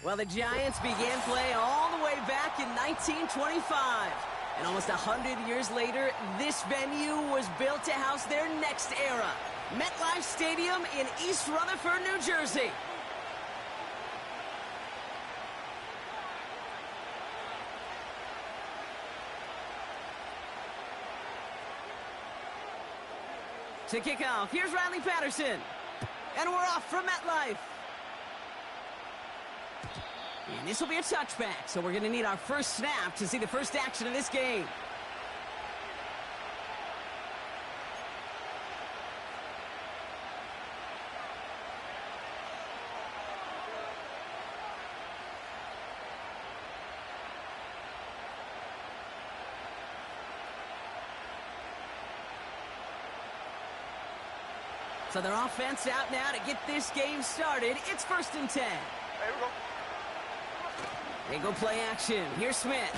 Well, the Giants began play all the way back in 1925. And almost 100 years later, this venue was built to house their next era. MetLife Stadium in East Rutherford, New Jersey. To kick off, here's Riley Patterson. And we're off from MetLife. And this will be a touchback, so we're going to need our first snap to see the first action of this game. So their offense out now to get this game started. It's 1st and 10. Here we go. They go play action. Here's Smith.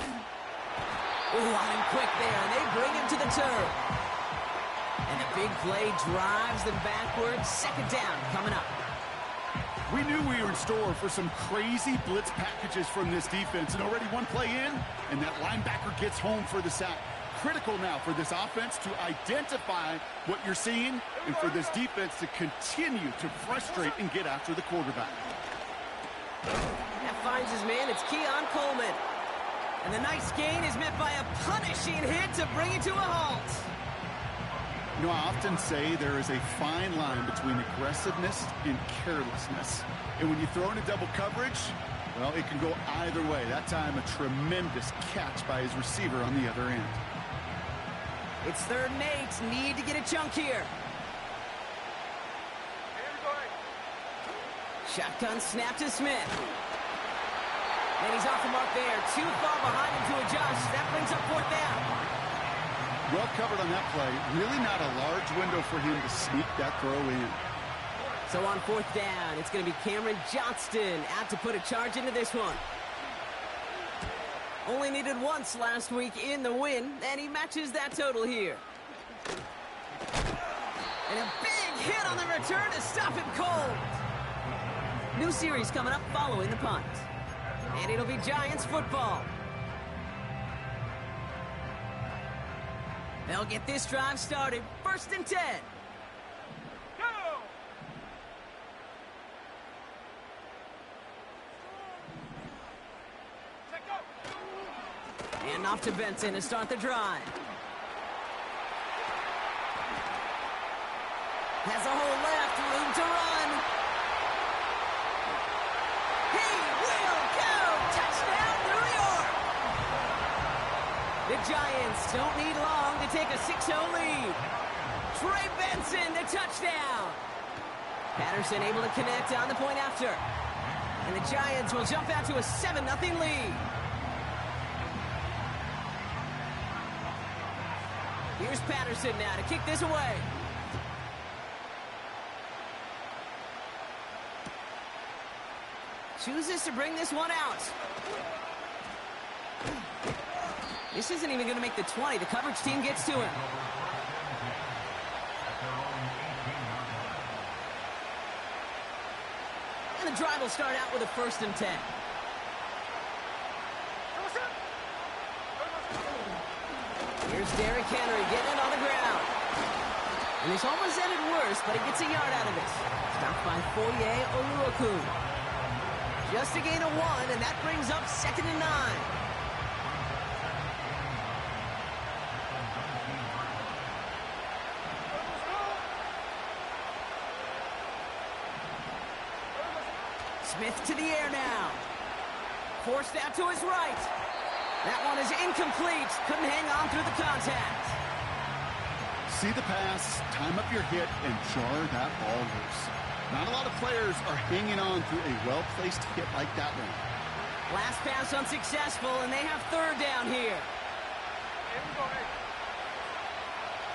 Ooh, on him quick there, and they bring him to the turf. And the big play drives them backwards. 2nd down coming up. We knew we were in store for some crazy blitz packages from this defense, and already one play in, and that linebacker gets home for the sack. Critical now for this offense to identify what you're seeing and for this defense to continue to frustrate and get after the quarterback. That finds his man. It's Keon Coleman. And the nice gain is met by a punishing hit to bring it to a halt. You know, I often say there is a fine line between aggressiveness and carelessness. And when you throw into double coverage, well, it can go either way. That time, a tremendous catch by his receiver on the other end. It's 3rd and 8. Need to get a chunk here. Shotgun snap to Smith. And he's off the mark there. Too far behind him to adjust. That brings up 4th down. Well covered on that play. Really not a large window for him to sneak that throw in. So on 4th down, it's going to be Cameron Johnston out to put a charge into this one. Only needed once last week in the win, and he matches that total here. And a big hit on the return to stop him cold. New series coming up following the punt. And it'll be Giants football. They'll get this drive started. 1st and 10. And off to Benson to start the drive. Has a hole left, room to run. He will go! Touchdown, New York! The Giants don't need long to take a 6-0 lead. Trey Benson, the touchdown. Patterson able to connect on the point after. And the Giants will jump out to a 7-0 lead. Here's Patterson now to kick this away. Chooses to bring this one out. This isn't even going to make the 20. The coverage team gets to him. And the drive will start out with a 1st and 10. Here's Derrick Henry getting it on the ground. And this almost ended worse, but he gets a yard out of this. Stopped by Foye Oluokun. Just a gain of 1, and that brings up 2nd and 9. Smith to the air now. Forced out to his right. That one is incomplete. Couldn't hang on through the contact. See the pass, time up your hit, and jar that ball loose. Not a lot of players are hanging on to a well-placed hit like that one. Last pass unsuccessful, and they have 3rd down here.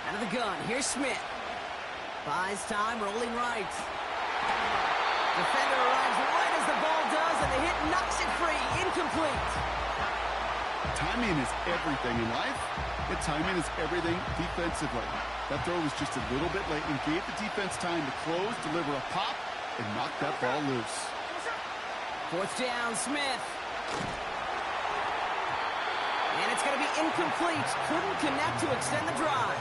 Out of the gun, here's Smith. Buys time, rolling right. Defender arrives right as the ball does, and the hit knocks it free. Incomplete. Timing is everything in life, and timing is everything defensively. That throw was just a little bit late and gave the defense time to close, deliver a pop, and knock that ball loose. Fourth down, Smith. And it's going to be incomplete. Couldn't connect to extend the drive.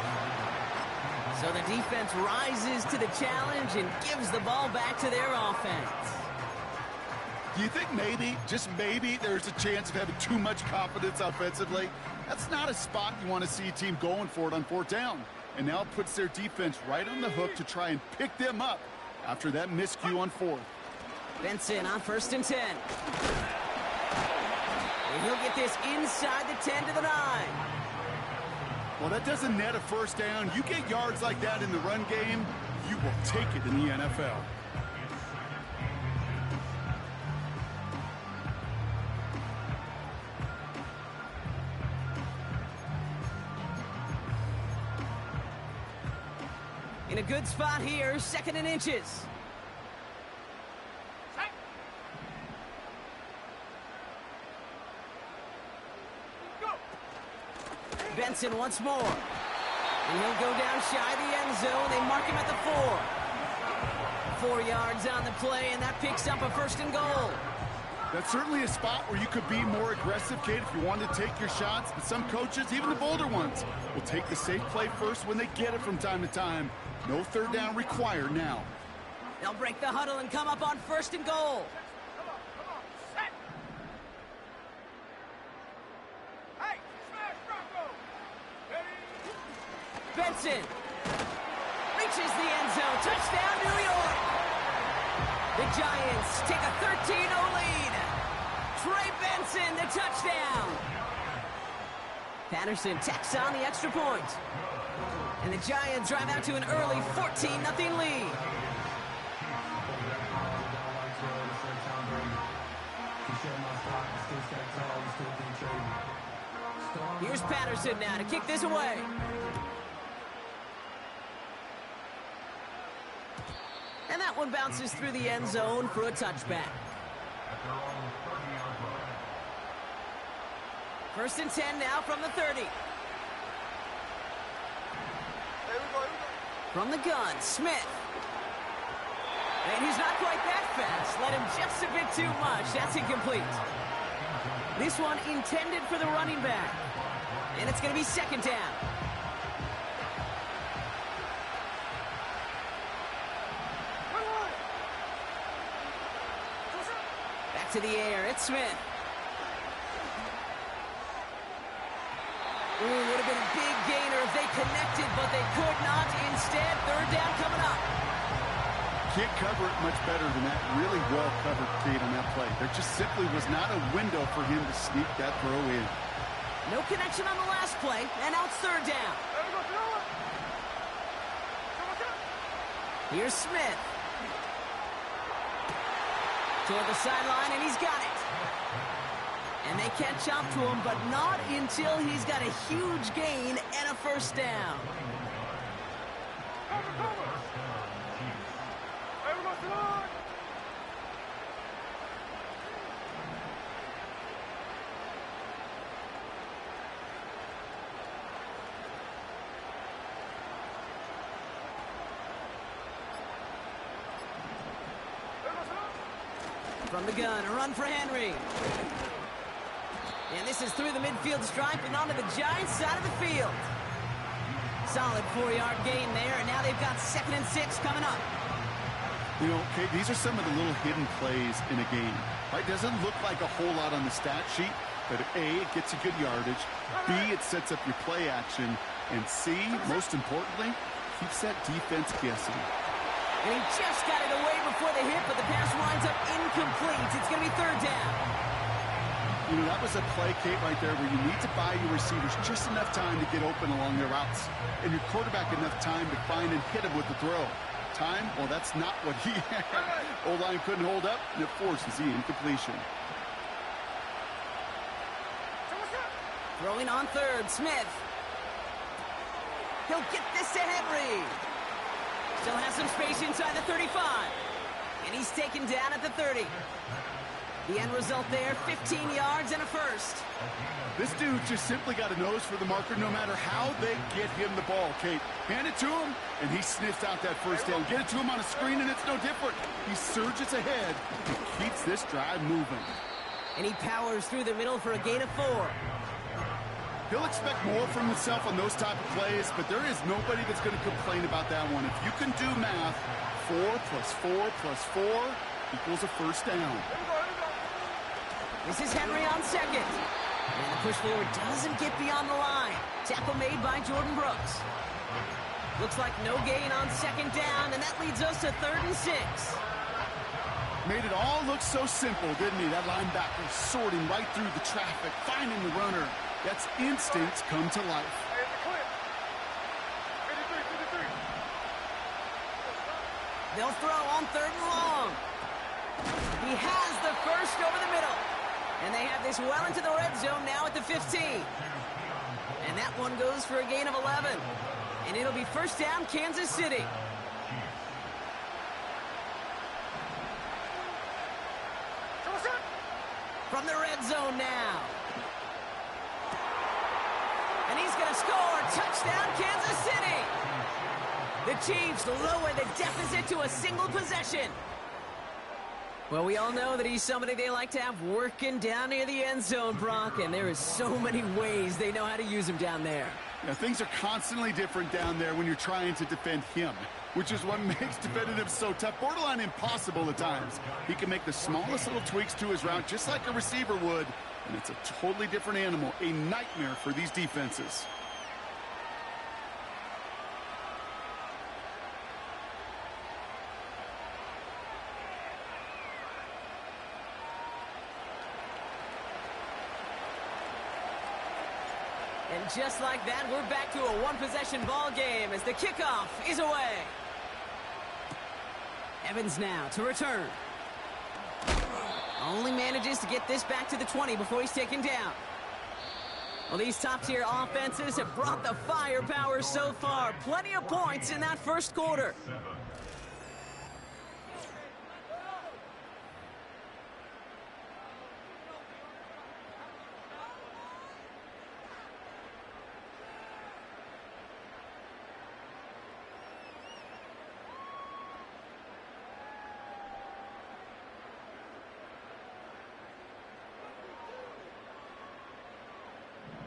So the defense rises to the challenge and gives the ball back to their offense. Do you think maybe, just maybe, there's a chance of having too much confidence offensively? That's not a spot you want to see a team going for it on fourth down. And now it puts their defense right on the hook to try and pick them up after that miscue on fourth. Benson on 1st and 10. And he'll get this inside the 10 to the 9. Well, that doesn't net a first down. You get yards like that in the run game, you will take it in the NFL. In a good spot here, 2nd and inches. Benson once more. And he'll go down shy of the end zone. They mark him at the 4. 4 yards on the play, and that picks up a 1st and goal. That's certainly a spot where you could be more aggressive, Kate, if you wanted to take your shots. But some coaches, even the bolder ones, will take the safe play first when they get it from time to time. No third down required now. They'll break the huddle and come up on 1st and goal. Benson reaches the end zone. Touchdown, New York. The Giants take a 13-0 lead. Trey Benson, the touchdown. Patterson tacks on the extra point. And the Giants drive out to an early 14-0 lead. Here's Patterson now to kick this away. And that one bounces through the end zone for a touchback. 1st and 10 now from the 30. From the gun, Smith. And he's not quite that fast. Let him just a bit too much. That's incomplete. This one intended for the running back. And it's going to be 2nd down. Back to the air. It's Smith. Ooh, would have been a big gainer if they connected, but they could not. Instead, 3rd down coming up. Can't cover it much better than that. Really well covered, Kate, on that play. There just simply was not a window for him to sneak that throw in. No connection on the last play, and now it's 3rd down. Here's Smith. Toward the sideline, and he's got it. And they catch up to him, but not until he's got a huge gain and a 1st down. From the gun, a run for Henry. And this is through the midfield stripe and onto the Giants side of the field. Solid 4-yard gain there, and now they've got 2nd and 6 coming up. You know, Kate, these are some of the little hidden plays in a game. Right? Doesn't look like a whole lot on the stat sheet, but A, it gets you good yardage. B, it sets up your play action. And C, most importantly, keeps that defense guessing. And he just got it away before the hit, but the pass winds up incomplete. It's going to be 3rd down. You know, that was a play, Kate, right there where you need to buy your receivers just enough time to get open along their routes. And your quarterback enough time to find and hit him with the throw. Time, well, that's not what he had. O-line couldn't hold up, and it forces the incompletion. Throwing on 3rd, Smith. He'll get this to Henry. Still has some space inside the 35. And he's taken down at the 30. The end result there, 15 yards and a first. This dude just simply got a nose for the marker no matter how they get him the ball, Kate. Hand it to him, and he sniffs out that first down. Get it to him on a screen, and it's no different. He surges ahead and keeps this drive moving. And he powers through the middle for a gain of 4. He'll expect more from himself on those type of plays, but there is nobody that's going to complain about that one. If you can do math, 4 plus 4 plus 4 equals a first down. This is Henry on second. And the push forward doesn't get beyond the line. Tackle made by Jordan Brooks. Looks like no gain on second down, and that leads us to 3rd and 6. Made it all look so simple, didn't he? That linebacker sorting right through the traffic, finding the runner. That's instincts come to life. They'll throw on 3rd and long. He has the first over the middle. And they have this well into the red zone now at the 15. And that one goes for a gain of 11. And it'll be first down, Kansas City. From the red zone now. And he's going to score. Touchdown, Kansas City. The Chiefs lower the deficit to a single possession. Well, we all know that he's somebody they like to have working down near the end zone, Brock, and there is so many ways they know how to use him down there. Yeah, things are constantly different down there when you're trying to defend him, which is what makes defending him so tough, borderline impossible at times. He can make the smallest little tweaks to his route just like a receiver would, and it's a totally different animal, a nightmare for these defenses. And just like that, we're back to a one-possession ball game as the kickoff is away. Evans now to return. Only manages to get this back to the 20 before he's taken down. Well, these top-tier offenses have brought the firepower so far. Plenty of points in that first quarter.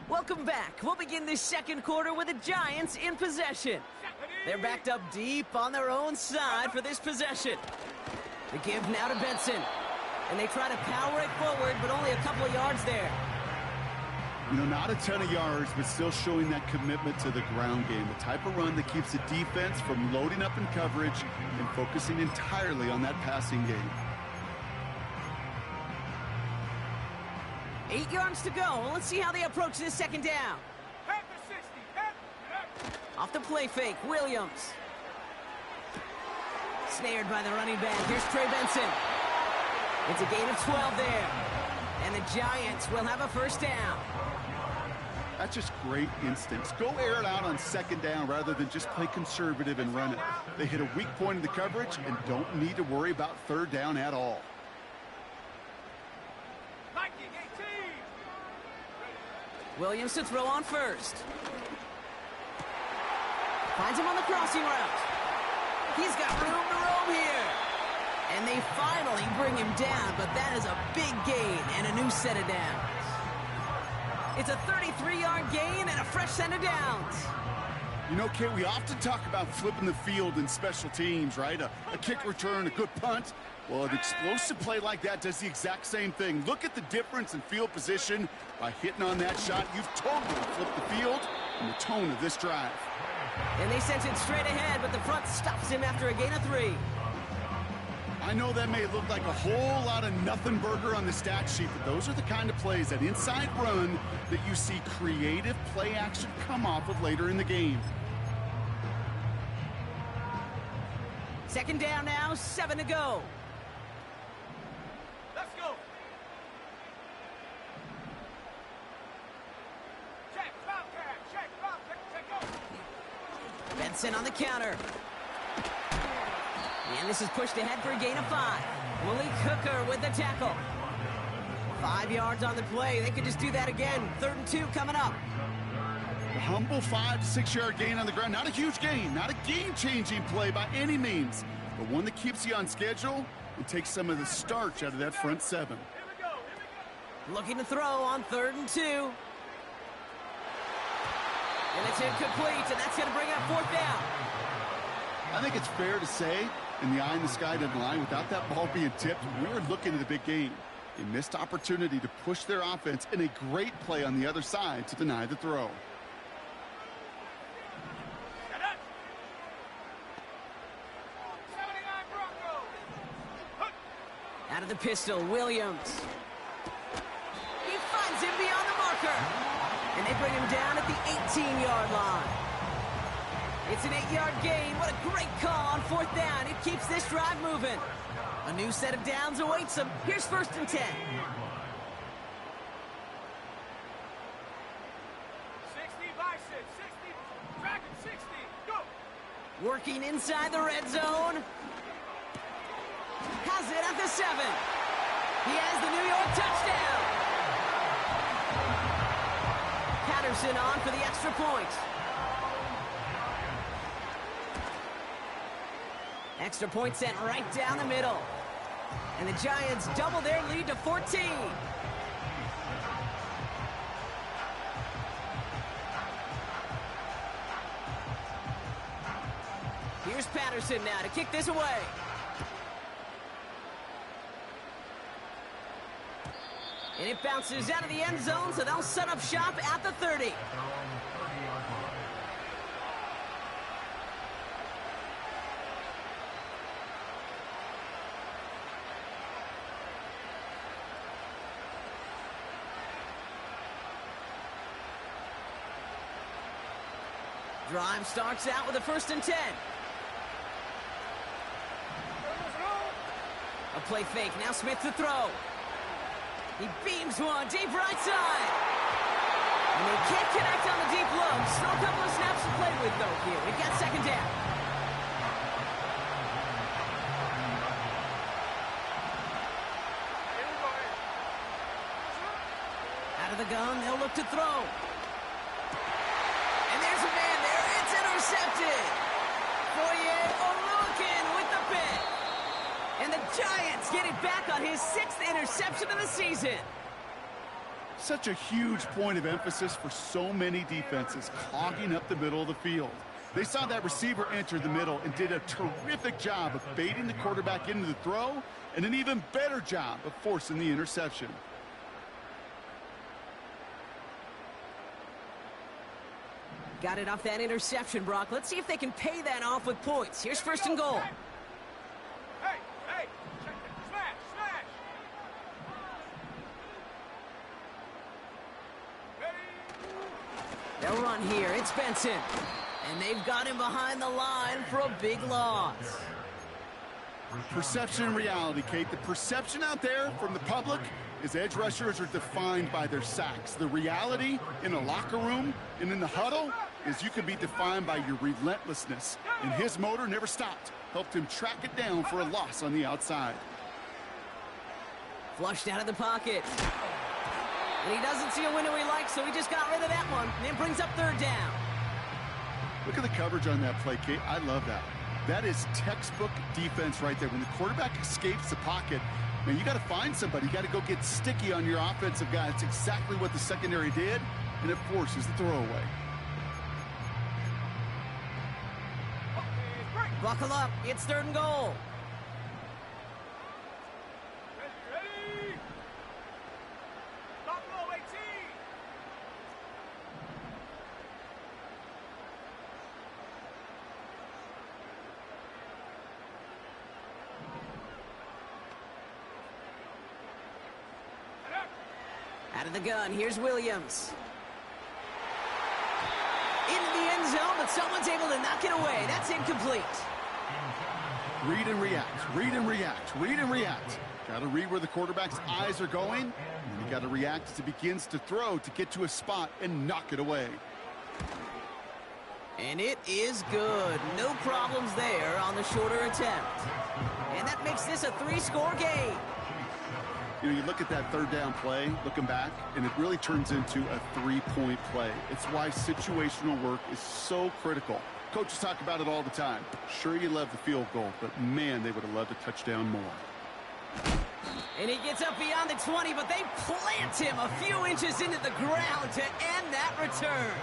Welcome back. We'll begin this second quarter with the Giants in possession. They're backed up deep on their own side for this possession. The give now to Benson. And they try to power it forward, but only a couple of yards there. You know, not a ton of yards, but still showing that commitment to the ground game. The type of run that keeps the defense from loading up in coverage and focusing entirely on that passing game. 8 yards to go. Let's see how they approach this second down. Off the play fake, Williams. Snared by the running back. Here's Trey Benson. It's a gain of 12 there. And the Giants will have a first down. That's just great instincts. Go air it out on second down rather than just play conservative and run it. They hit a weak point in the coverage and don't need to worry about third down at all. Williams to throw on first. Finds him on the crossing route. He's got room to roam here. And they finally bring him down, but that is a big gain and a new set of downs. It's a 33-yard gain and a fresh set of downs. You know, Kate, we often talk about flipping the field in special teams, right? A kick return, a good punt. Well, an explosive play like that does the exact same thing. Look at the difference in field position. By hitting on that shot, you've totally flipped the field and the tone of this drive. And they sent it straight ahead, but the front stops him after a gain of 3. I know that may look like a whole lot of nothing burger on the stat sheet, but those are the kind of plays, that inside run, that you see creative play action come off of later in the game. Second down now, 7 to go. Let's go. Check, go. Benson on the counter. And this is pushed ahead for a gain of 5. Malik Hooker with the tackle. 5 yards on the play. They could just do that again. 3rd and 2 coming up. A humble 5 to 6 yard gain on the ground. Not a huge gain, not a game-changing play by any means, but one that keeps you on schedule and takes some of the starch out of that front 7. Looking to throw on 3rd and 2. And it's incomplete, and that's going to bring up 4th down. I think it's fair to say, in the eye in the sky doesn't lie, without that ball being tipped, we're looking at a big game. A missed opportunity to push their offense and a great play on the other side to deny the throw. Out of the pistol, Williams. He finds him beyond the marker. And they bring him down at the 18-yard line. It's an 8-yard gain. What a great call on 4th down. It keeps this drive moving. A new set of downs awaits them. Here's 1st and 10. 60 by 6, 60, Dragon 60, go! Working inside the red zone. Has it at the 7. He has the New York touchdown. Patterson on for the extra point. Extra point sent right down the middle. And the Giants double their lead to 14. Here's Patterson now to kick this away. And it bounces out of the end zone, so they'll set up shop at the 30. Drive starts out with a 1st and 10. A play fake, now Smith to throw. He beams one, deep right side. And they can't connect on the deep low. Still a couple of snaps to play with, though, here. We've got 2nd down. Out of the gun, they'll look to throw. And there's a man there. It's intercepted. Foye Oluokun with the pick. And the Giants get it back on his 6th interception of the season. Such a huge point of emphasis for so many defenses, clogging up the middle of the field. They saw that receiver enter the middle and did a terrific job of baiting the quarterback into the throw, and an even better job of forcing the interception. Got it off that interception, Brock. Let's see if they can pay that off with points. Here's 1st and goal. Hey, check it. Smash! They'll run here. It's Benson. And they've got him behind the line for a big loss. Perception and reality, Kate. The perception out there from the public is edge rushers are defined by their sacks. The reality in a locker room and in the huddle is you can be defined by your relentlessness. And his motor never stopped. Helped him track it down for a loss on the outside. Flushed out of the pocket. And he doesn't see a window he likes, so he just got rid of that one. And it brings up 3rd down. Look at the coverage on that play, Kate. I love that. That is textbook defense right there. When the quarterback escapes the pocket, man, you got to find somebody. You got to go get sticky on your offensive guy. It's exactly what the secondary did, and it forces the throwaway. Buckle up. It's 3rd and goal. Ready! Buffalo 18! Out of the gun, here's Williams. Into the end zone, but someone's able to knock it away. That's incomplete. Read and react, read and react, read and react. Got to read where the quarterback's eyes are going, and you got to react as he begins to throw to get to a spot and knock it away. And it is good. No problems there on the shorter attempt. And that makes this a 3-score game. You know, you look at that third down play, looking back, and it really turns into a three-point play. It's why situational work is so critical. Coaches talk about it all the time. Sure, you love the field goal, but man, they would have loved a touchdown more. And he gets up beyond the 20, but they plant him a few inches into the ground to end that return.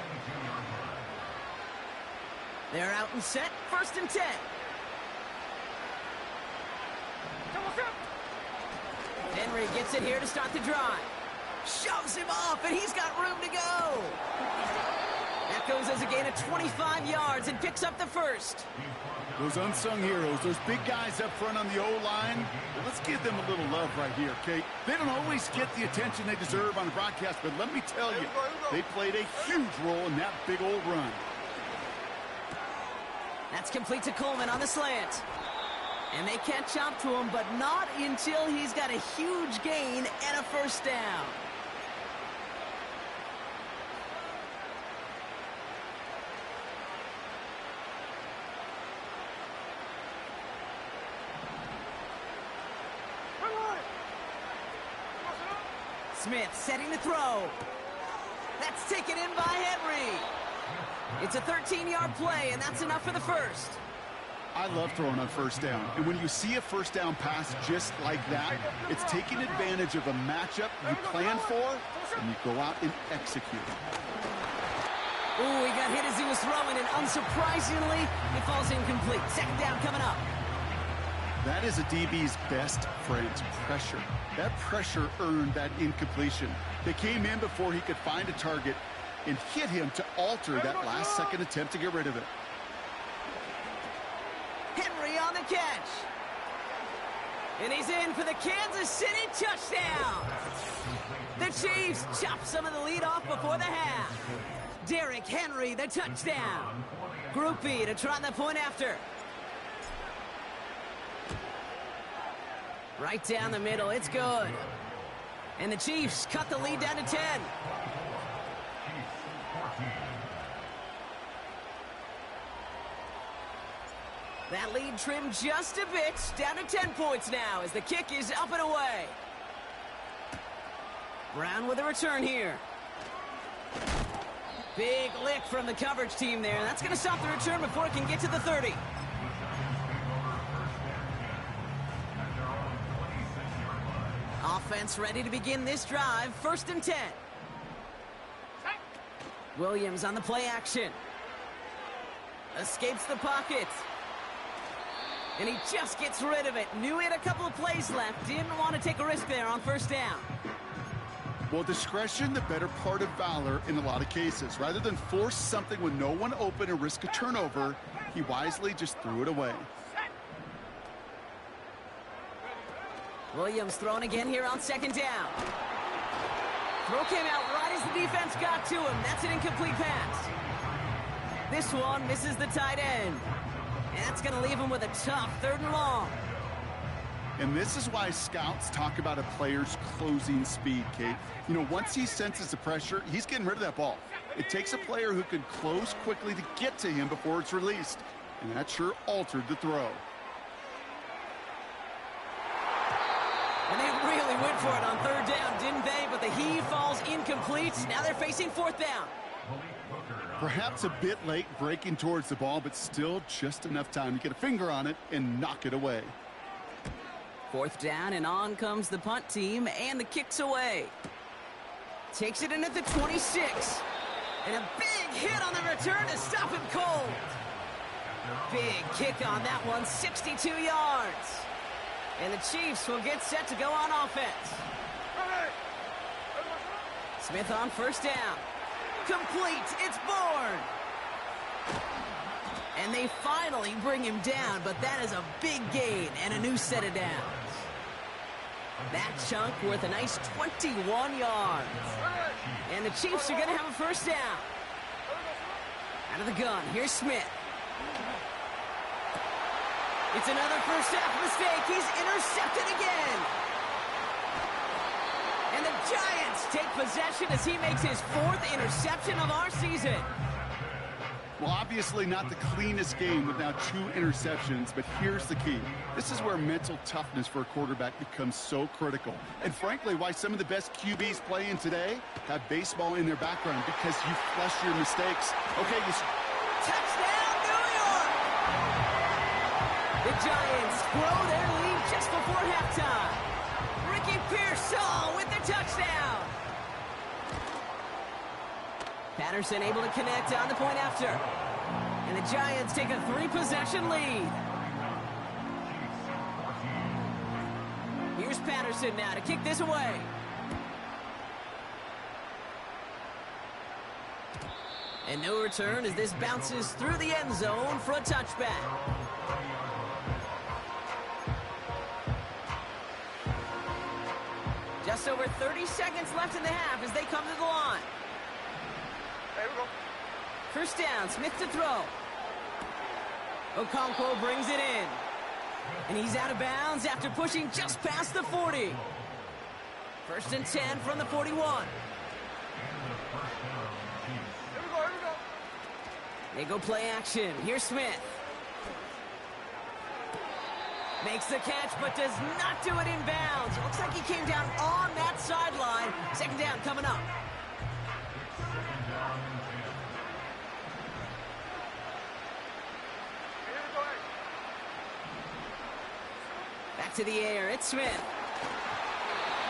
They're out and set, 1st and 10. Henry gets it here to start the drive. Shoves him off, and he's got room to go. That goes as a gain of 25 yards and picks up the first. Those unsung heroes, those big guys up front on the O-line, well, let's give them a little love right here, Kate. They don't always get the attention they deserve on the broadcast, but let me tell you, they played a huge role in that big old run. That's complete to Coleman on the slant. And they catch up to him, but not until he's got a huge gain and a first down. Smith setting the throw. That's taken in by Henry. It's a 13-yard play, and that's enough for the first. I love throwing on first down. And when you see a first down pass just like that, it's taking advantage of a matchup you plan for, and you go out and execute. Ooh, he got hit as he was throwing, and unsurprisingly, it falls incomplete. 2nd down coming up. That is a DB's best friend, pressure. That pressure earned that incompletion. They came in before he could find a target and hit him to alter that last-second attempt to get rid of it. Henry on the catch. And he's in for the Kansas City touchdown. The Chiefs chop some of the lead off before the half. Derrick Henry, the touchdown. Groupie to try the point after. Right down the middle, it's good. And the Chiefs cut the lead down to 10. That lead trimmed just a bit, down to 10 points now as the kick is up and away. Brown with a return here. Big lick from the coverage team there. That's going to stop the return before it can get to the 30. Offense ready to begin this drive. 1st and 10. Williams on the play action. Escapes the pocket. And he just gets rid of it. Knew he had a couple of plays left. Didn't want to take a risk there on 1st down. Well, discretion, the better part of valor in a lot of cases. Rather than force something with no one open and risk a turnover, he wisely just threw it away. Williams throwing again here on 2nd down. Throw came out right as the defense got to him. That's an incomplete pass. This one misses the tight end. And that's going to leave him with a tough 3rd and long. And this is why scouts talk about a player's closing speed, Kate. You know, once he senses the pressure, he's getting rid of that ball. It takes a player who can close quickly to get to him before it's released. And that sure altered the throw. And they really went for it on 3rd down, didn't they? But the heave falls incomplete. Now they're facing 4th down. Perhaps a bit late breaking towards the ball, but still just enough time to get a finger on it and knock it away. 4th down, and on comes the punt team, and the kick's away. Takes it in at the 26. And a big hit on the return to stop him cold. Big kick on that one, 62 yards. And the Chiefs will get set to go on offense. Smith on 1st down. Complete, it's Bourne. And they finally bring him down, but that is a big gain and a new set of downs. That chunk worth a nice 21 yards. And the Chiefs are going to have a 1st down. Out of the gun, here's Smith. It's another first half mistake. He's intercepted again. And the Giants take possession as he makes his 4th interception of our season. Well, obviously not the cleanest game with now 2 interceptions, but here's the key. This is where mental toughness for a quarterback becomes so critical. And frankly, why some of the best QBs playing today have baseball in their background, because you flush your mistakes. Okay, Touchdown, New York! The Giants grow their lead just before halftime. Ricky Pearsall with the touchdown. Patterson able to connect on the point after. And the Giants take a 3-possession lead. Here's Patterson now to kick this away. And no return as this bounces through the end zone for a touchback. Just over 30 seconds left in the half as they come to the line. There we go. First down, Smith to throw. Okonkwo brings it in. And he's out of bounds after pushing just past the 40. First and 10 from the 41. Here we go. They go play action. Here's Smith. Makes the catch, but does not do it in bounds. Looks like he came down on that sideline. Second down coming up. Back to the air. It's Smith.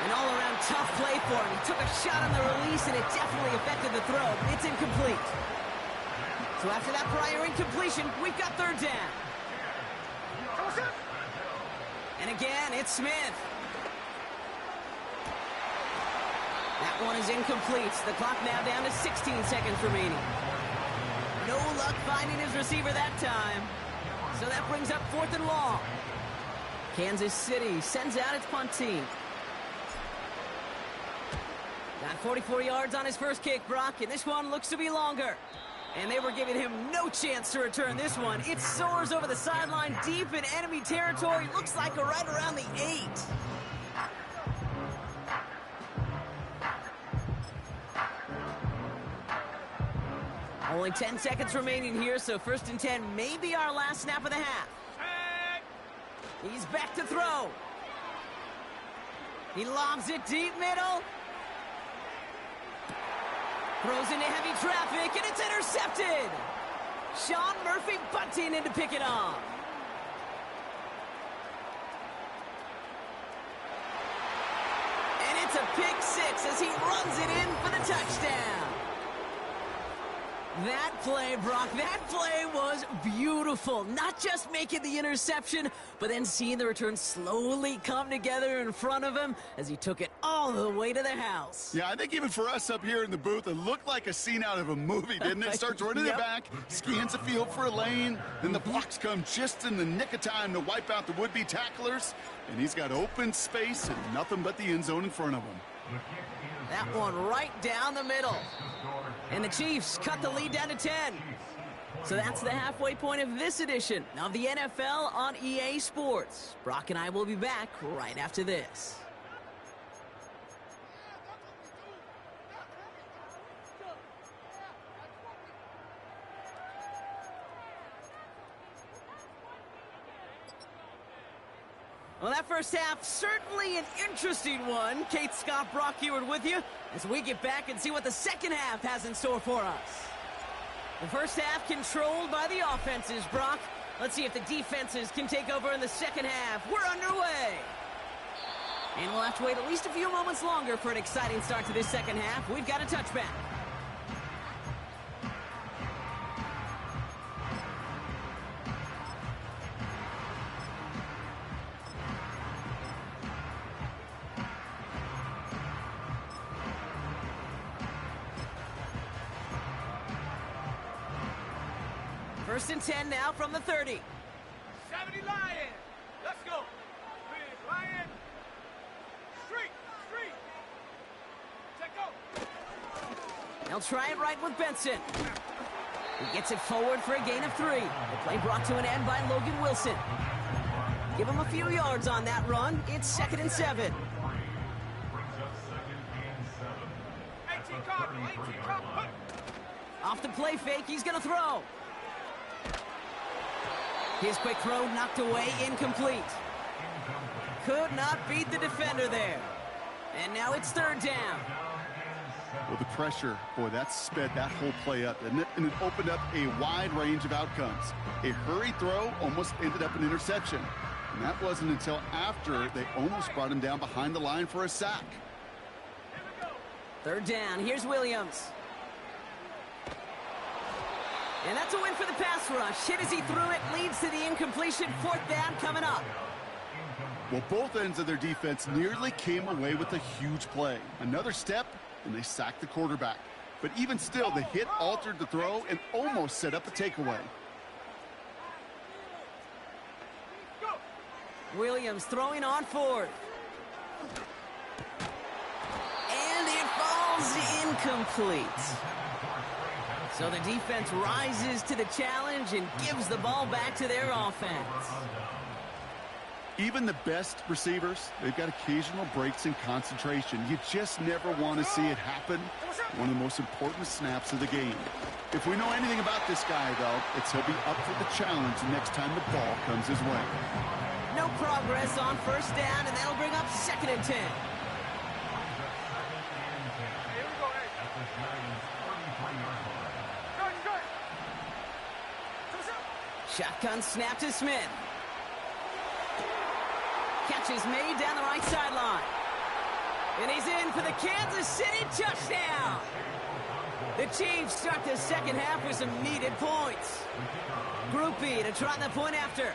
An all-around tough play for him. He took a shot on the release, and it definitely affected the throw. It's incomplete. So after that prior incompletion, we've got third down. And again, it's Smith. That one is incomplete. The clock now down to 16 seconds remaining. No luck finding his receiver that time. So that brings up 4th and long. Kansas City sends out its punt team. Got 44 yards on his first kick, Brock, and this one looks to be longer. And they were giving him no chance to return this one. It soars over the sideline deep in enemy territory. Looks like right around the 8. Only 10 seconds remaining here, so 1st and 10 may be our last snap of the half. He's back to throw. He lobs it deep middle. Throws into heavy traffic, and it's intercepted. Sean Murphy bunting in to pick it off. And it's a pick 6 as he runs it in for the touchdown. That play, Brock, that play was beautiful. Not just making the interception, but then seeing the return slowly come together in front of him as he took it all the way to the house. Yeah, I think even for us up here in the booth, it looked like a scene out of a movie, didn't it? Starts running it back, scans the field for a lane, then the blocks come just in the nick of time to wipe out the would-be tacklers, and he's got open space and nothing but the end zone in front of him. That one right down the middle. And the Chiefs cut the lead down to 10. So that's the halfway point of this edition of the NFL on EA Sports. Brock and I will be back right after this. Well, that first half, certainly an interesting one. Kate Scott, Brock Heward with you as we get back and see what the second half has in store for us. The first half controlled by the offenses, Brock. Let's see if the defenses can take over in the second half. We're underway. And we'll have to wait at least a few moments longer for an exciting start to this second half. We've got a touchback. First and 10 now from the 30. 70 Lion. Let's go. Lion. Street. Check go. They'll try it right with Benson. He gets it forward for a gain of 3. The play brought to an end by Logan Wilson. Give him a few yards on that run. It's 2nd and 7. 18 Cardinal. 18 Cardinal. Off the play fake, he's going to throw. His quick throw knocked away, incomplete. Could not beat the defender there. And now it's third down. Well, the pressure, boy, that sped that whole play up, and it opened up a wide range of outcomes. A hurried throw almost ended up an interception. And that wasn't until after they almost brought him down behind the line for a sack. Third down, here's Williams. And that's a win for the pass rush. Hit as he threw it, leads to the incompletion. Fourth down coming up. Well, both ends of their defense nearly came away with a huge play. Another step, and they sacked the quarterback. But even still, the hit altered the throw and almost set up a takeaway. Williams throwing on fourth. And it falls incomplete. So the defense rises to the challenge and gives the ball back to their offense. Even the best receivers, they've got occasional breaks in concentration. You just never want to see it happen. One of the most important snaps of the game. If we know anything about this guy, though, it's he'll be up for the challenge the next time the ball comes his way. No progress on first down, and that'll bring up 2nd and 10. Shotgun snap to Smith. Catch is made down the right sideline. And he's in for the Kansas City touchdown. The Chiefs start the second half with some needed points. Groupie to try the point after.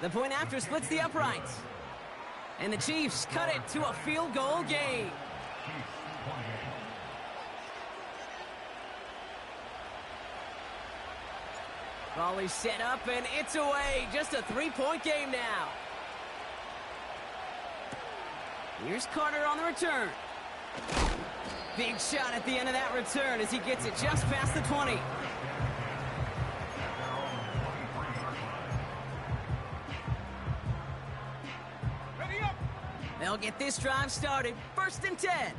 The point after splits the uprights. And the Chiefs cut it to a field goal game. Volley set up, and it's away. Just a 3-point game now. Here's Carter on the return. Big shot at the end of that return as he gets it just past the 20. Ready up. They'll get this drive started. 1st and 10.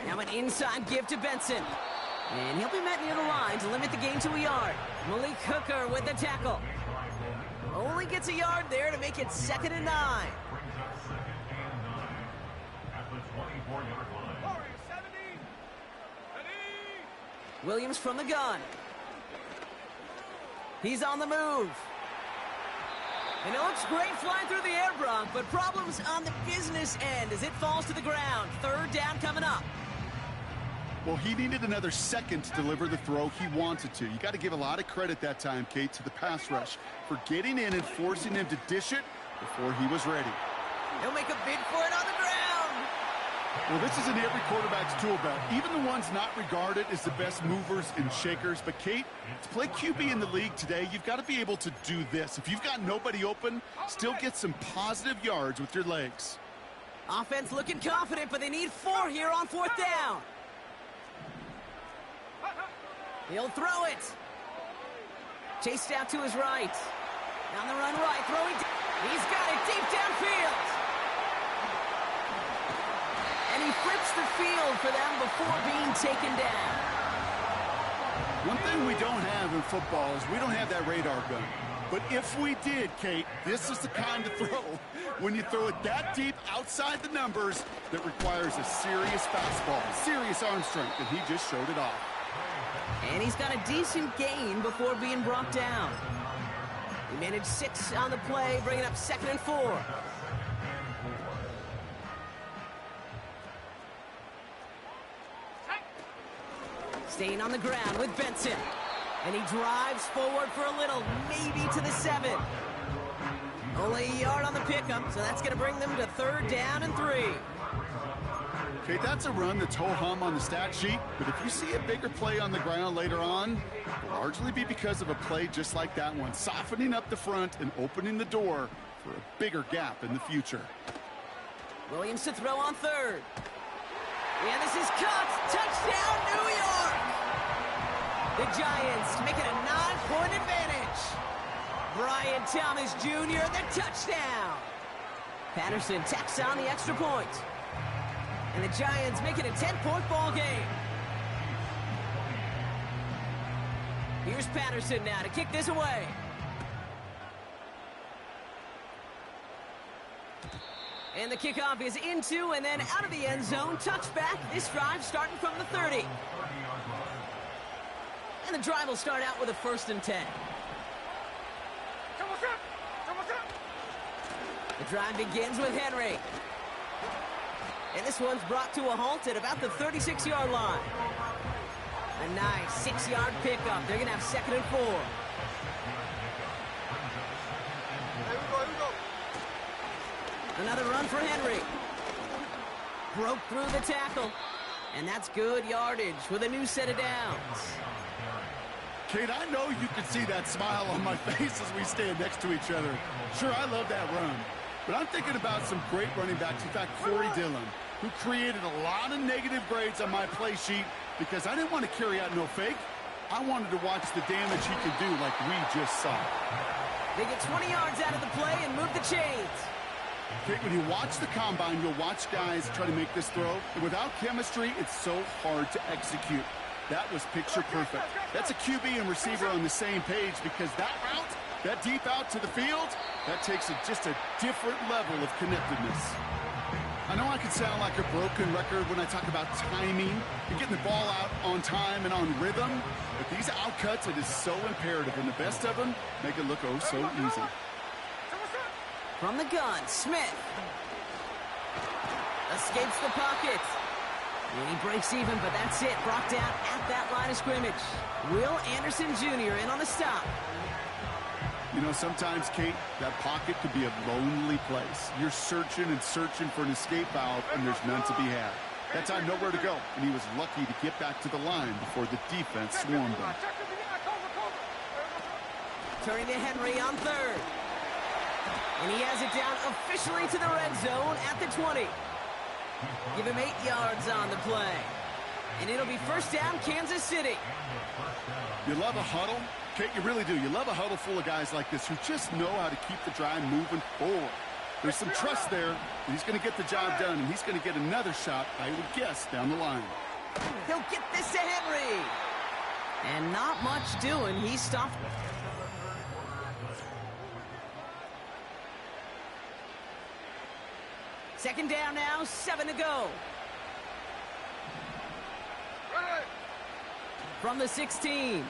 Now an inside give to Benson. And he'll be met near the line to limit the gain to a yard. Malik Hooker with the tackle. Only gets a yard there to make it 2nd and 9. Williams from the gun. He's on the move. And it looks great flying through the air, Bronk, but problems on the business end as it falls to the ground. 3rd down coming up. Well, he needed another second to deliver the throw he wanted to. You got to give a lot of credit that time, Kate, to the pass rush for getting in and forcing him to dish it before he was ready. He'll make a bid for it on the ground. Well, this is in every quarterback's tool belt, even the ones not regarded as the best movers and shakers. But, Kate, to play QB in the league today, you've got to be able to do this. If you've got nobody open, still get some positive yards with your legs. Offense looking confident, but they need 4 here on 4th down. He'll throw it. Chased out to his right. Down the run right, throwing. He's got it deep downfield. And he flips the field for them before being taken down. One thing we don't have in football is we don't have that radar gun. But if we did, Kate, this is the kind of throw when you throw it that deep outside the numbers that requires a serious fastball, serious arm strength, and he just showed it off. And he's got a decent gain before being brought down. He managed 6 on the play, bringing up 2nd and 4. Staying on the ground with Benson. And he drives forward for a little, maybe to the 7. Only a yard on the pickup, so that's going to bring them to 3rd down and 3. Okay, that's a run that's ho-hum on the stat sheet, but if you see a bigger play on the ground later on, it'll largely be because of a play just like that one, softening up the front and opening the door for a bigger gap in the future. Williams to throw on 3rd. And this is caught. Touchdown, New York! The Giants make it a 2-point advantage. Brian Thomas Jr., the touchdown. Patterson tacks on the extra point. And the Giants make it a 10-point ball game. Here's Patterson now to kick this away. And the kickoff is into and then out of the end zone. Touchback. This drive starting from the 30. And the drive will start out with a 1st and 10. The drive begins with Henry. And this one's brought to a halt at about the 36-yard line. A nice 6-yard pickup. They're going to have 2nd and 4. Another run for Henry. Broke through the tackle. And that's good yardage with a new set of downs. Kate, I know you can see that smile on my face as we stand next to each other. Sure, I love that run. But I'm thinking about some great running backs. In fact, Corey Dillon, who created a lot of negative grades on my play sheet because I didn't want to carry out no fake. I wanted to watch the damage he could do like we just saw. They get 20 yards out of the play and move the chains. Kate, when you watch the combine, you'll watch guys try to make this throw. And without chemistry, it's so hard to execute. That was picture perfect. That's a QB and receiver on the same page because that route, that deep out to the field, that takes just a different level of connectedness. I know I can sound like a broken record when I talk about timing and getting the ball out on time and on rhythm, but these outcuts, it is so imperative, and the best of them make it look oh so easy. From the gun, Smith escapes the pocket. And he breaks even, but that's it. Brought down at that line of scrimmage. Will Anderson Jr. in on the stop. You know, sometimes, Kate, that pocket could be a lonely place. You're searching and searching for an escape valve, and there's none to be had. That time, nowhere to go, and he was lucky to get back to the line before the defense swarmed him. Turning to Henry on 3rd. And he has it down officially to the red zone at the 20. Give him 8 yards on the play. And it'll be 1st down, Kansas City. You love a huddle? Kate, you really do. You love a huddle full of guys like this who just know how to keep the drive moving forward. There's some trust there that he's going to get the job done, and he's going to get another shot, I would guess, down the line. He'll get this to Henry. And not much doing. He stopped. Second down now, 7 to go. From the 16.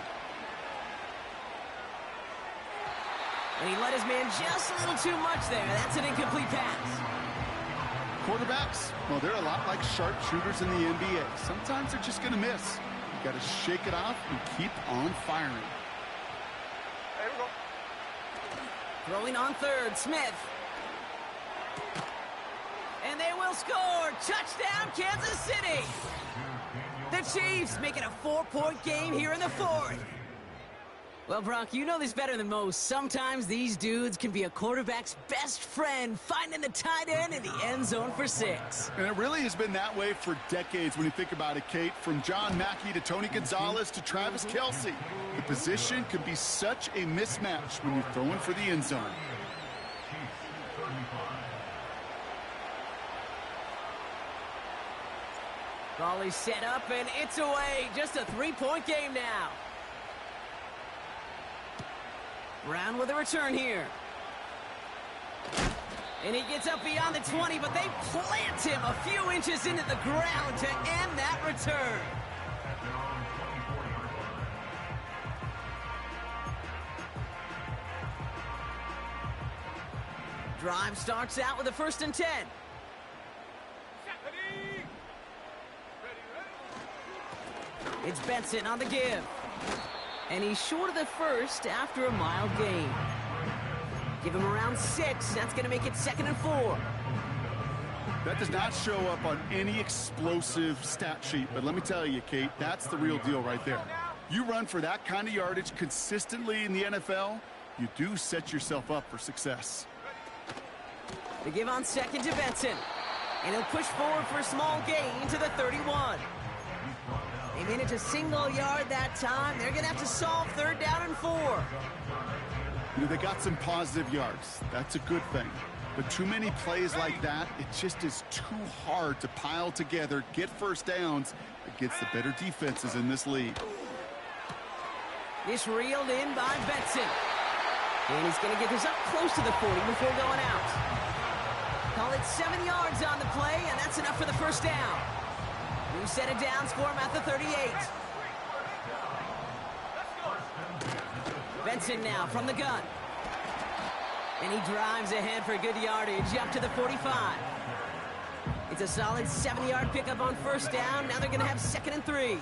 And he let his man just a little too much there. That's an incomplete pass. Quarterbacks, well, they're a lot like sharpshooters in the NBA. Sometimes they're just going to miss. You got to shake it off and keep on firing. There we go. Throwing on 3rd, Smith. And they will score. Touchdown, Kansas City. The Chiefs make it a 4-point game here in the 4th. Well, Brock, you know this better than most. Sometimes these dudes can be a quarterback's best friend, finding the tight end in the end zone for 6. And it really has been that way for decades when you think about it, Kate. From John Mackey to Tony Gonzalez to Travis Kelce. The position can be such a mismatch when you're throwing for the end zone. Ball is set up, and it's away. Just a 3-point game now. Brown with a return here. And he gets up beyond the 20, but they plant him a few inches into the ground to end that return. Drive starts out with a 1st and 10. It's Benson on the give. And he's short of the 1st after a mild gain. Give him around 6. That's going to make it 2nd and 4. That does not show up on any explosive stat sheet. But let me tell you, Kate, that's the real deal right there. You run for that kind of yardage consistently in the NFL, you do set yourself up for success. They give on 2nd to Benson. And he'll push forward for a small gain to the 31. They managed a single yard that time. They're going to have to solve 3rd down and 4. You know, they got some positive yards. That's a good thing. But too many plays like that, it just is too hard to pile together, get first downs against the better defenses in this league. This reeled in by Benson. And he's going to get this up close to the 40 before going out. Call it 7 yards on the play, and that's enough for the first down. New set of downs for him at the 38. Benson now from the gun. And he drives ahead for good yardage up to the 45. It's a solid 7-yard pickup on first down. Now they're going to have 2nd and 3.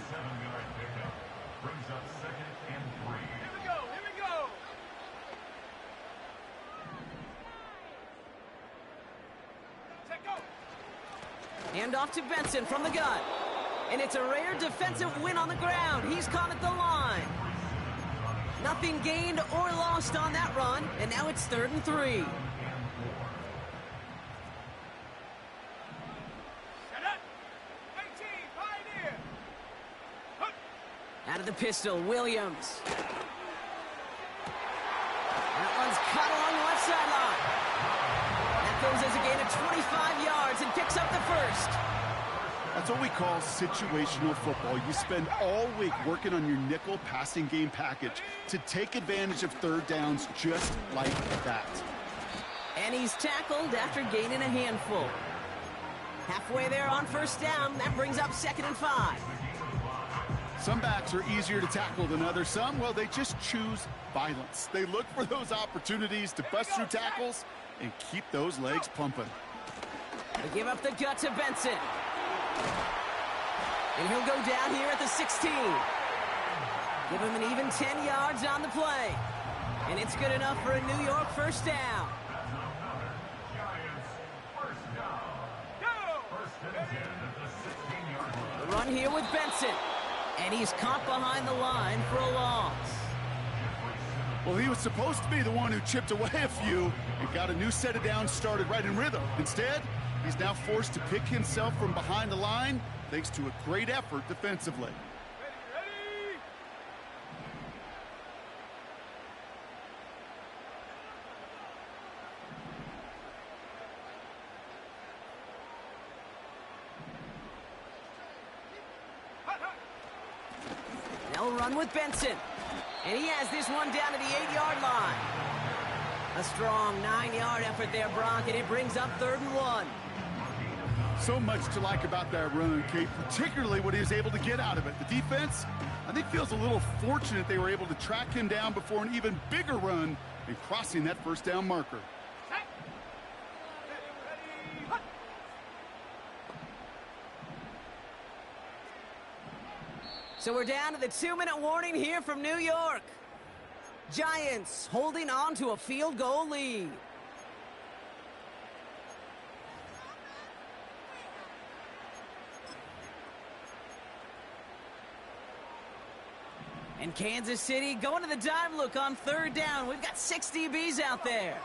Hand off to Benson from the gun. And it's a rare defensive win on the ground. He's caught at the line. Nothing gained or lost on that run. And now it's 3rd and 3. Out of the pistol, Williams. That one's cut along the left sideline. That goes as a gain of 25 yards and picks up the first. That's what we call situational football. You spend all week working on your nickel passing game package to take advantage of 3rd downs just like that. And he's tackled after gaining a handful. Halfway there on first down. That brings up 2nd and 5. Some backs are easier to tackle than others. Some, well, they just choose violence. They look for those opportunities to bust through tackles and keep those legs pumping. They give up the gut to Benson. And he'll go down here at the 16. Give him an even 10 yards on the play. And it's good enough for a New York first down. The run here with Benson. And he's caught behind the line for a loss. Well, he was supposed to be the one who chipped away a few and got a new set of downs started right in rhythm. Instead, he's now forced to pick himself from behind the line thanks to a great effort defensively. They'll run with Benson. And he has this one down to the 8-yard line. A strong 9-yard effort there, Brock, and it brings up 3rd and 1. So much to like about that run, Kate, particularly what he was able to get out of it. The defense, I think, feels a little fortunate they were able to track him down before an even bigger run and crossing that first down marker. So we're down to the 2-minute warning here from New York. Giants holding on to a field goal lead. And Kansas City going to the dime look on 3rd down. We've got 6 DBs out there.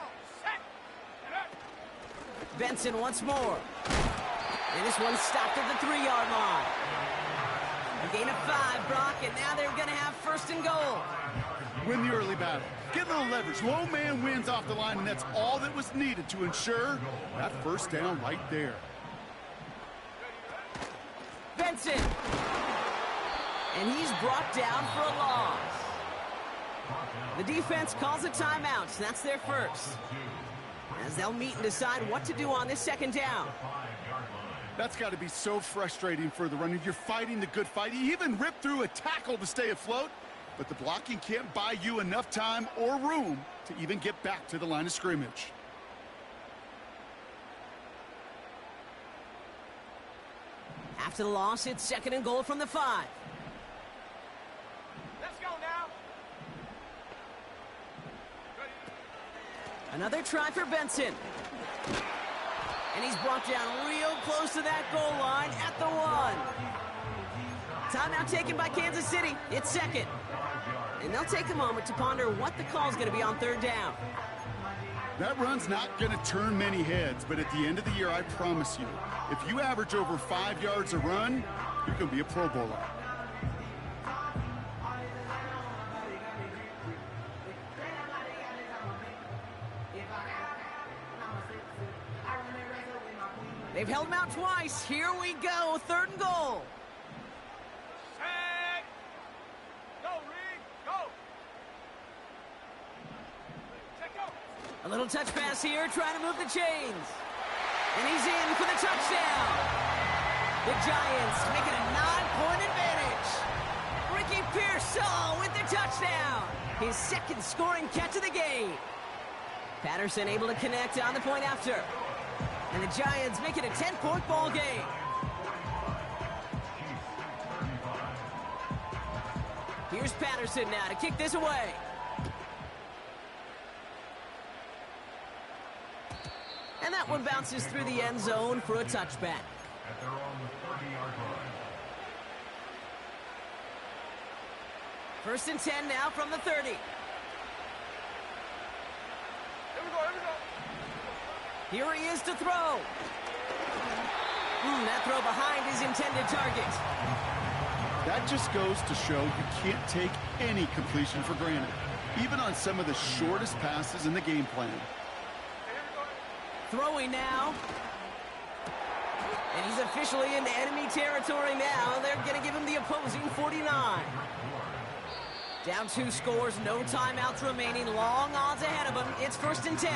Benson once more. And this one's stopped at the 3-yard line. A gain of 5, Brock, and now they're going to have 1st and goal. Win the early battle. Get a little leverage. Low man wins off the line, and that's all that was needed to ensure that first down right there. Benson. And he's brought down for a loss. The defense calls a timeout. That's their first. As they'll meet and decide what to do on this 2nd down. That's got to be so frustrating for the runner. You're fighting the good fight. You even rip through a tackle to stay afloat, but the blocking can't buy you enough time or room to even get back to the line of scrimmage. After the loss, it's 2nd and goal from the 5. Let's go now. Another try for Benson. And he's brought down real close to that goal line at the 1. Timeout taken by Kansas City. It's 2nd. And they'll take a moment to ponder what the call is going to be on 3rd down. That run's not going to turn many heads, but at the end of the year, I promise you, if you average over 5 yards a run, you're going to be a Pro Bowler. They've held him out twice. Here we go, 3rd and goal. Set. Go, Reed. Go. Check out. A little touch pass here, trying to move the chains. And he's in for the touchdown. The Giants make it a 9-point advantage. Ricky Pearsall with the touchdown. His 2nd scoring catch of the game. Patterson able to connect on the point after. And the Giants make it a 10-point ball game. Here's Patterson now to kick this away. And that one bounces through the end zone for a touchback. At their own 30-yard line. 1st and 10 now from the 30. Here we go. Here we go. Here he is to throw. That throw behind his intended target. That just goes to show you can't take any completion for granted, even on some of the shortest passes in the game plan. Throwing now. And he's officially into enemy territory now. They're going to give him the opposing 49. Down 2 scores, no timeouts remaining. Long odds ahead of him. It's 1st and 10.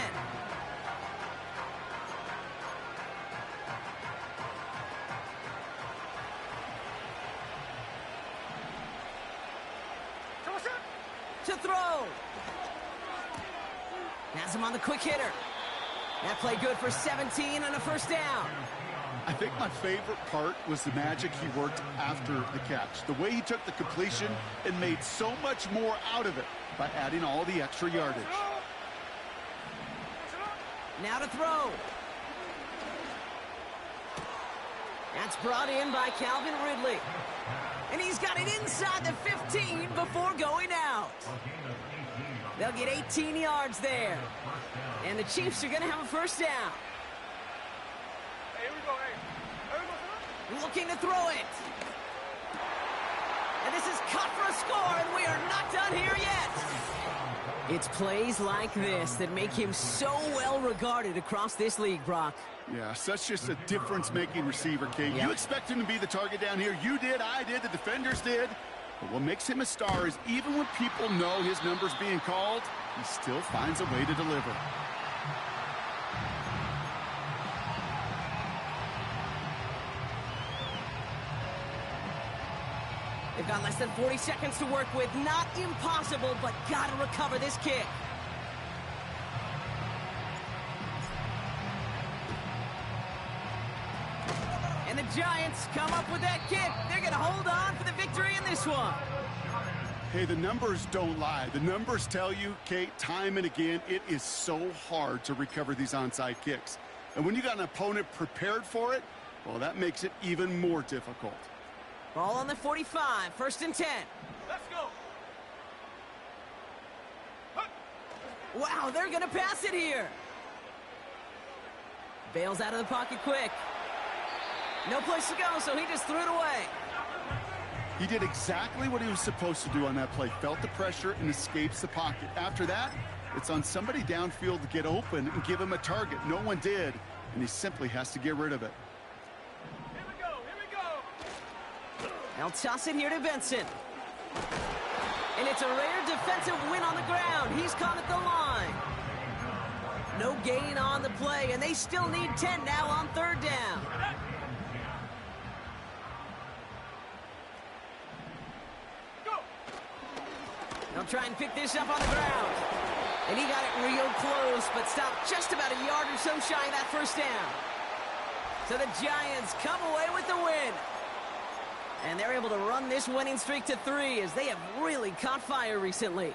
To throw. Has him on the quick hitter. That play good for 17 and a 1st down. I think my favorite part was the magic he worked after the catch. The way he took the completion and made so much more out of it by adding all the extra yardage. Now to throw. That's brought in by Calvin Ridley. And he's got it inside the 15 before going out. They'll get 18 yards there. And the Chiefs are going to have a 1st down. Hey, here we go. Hey. Here we go. Looking to throw it. And this is cut for a score, and we are not done here yet. It's plays like this that make him so well regarded across this league, Brock. Yeah, such just a difference-making receiver, Kate. Yep. You expect him to be the target down here. You did, I did, the defenders did. But what makes him a star is even when people know his number's being called, he still finds a way to deliver. They've got less than 40 seconds to work with. Not impossible, but got to recover this kick. And the Giants come up with that kick. They're going to hold on for the victory in this one. Hey, the numbers don't lie. The numbers tell you, Kate, time and again, it is so hard to recover these onside kicks. And when you got an opponent prepared for it, well, that makes it even more difficult. Ball on the 45, 1st and 10. Let's go. Wow, they're going to pass it here. Bails out of the pocket quick. No place to go, so he just threw it away. He did exactly what he was supposed to do on that play. Felt the pressure and escapes the pocket. After that, it's on somebody downfield to get open and give him a target. No one did, and he simply has to get rid of it. Here we go. Here we go. They'll toss it here to Benson. And it's a rare defensive win on the ground. He's caught at the line. No gain on the play, and they still need 10 now on 3rd down. They'll try and pick this up on the ground. And he got it real close, but stopped just about a yard or so shy of that 1st down. So the Giants come away with the win. And they're able to run this winning streak to 3 as they have really caught fire recently.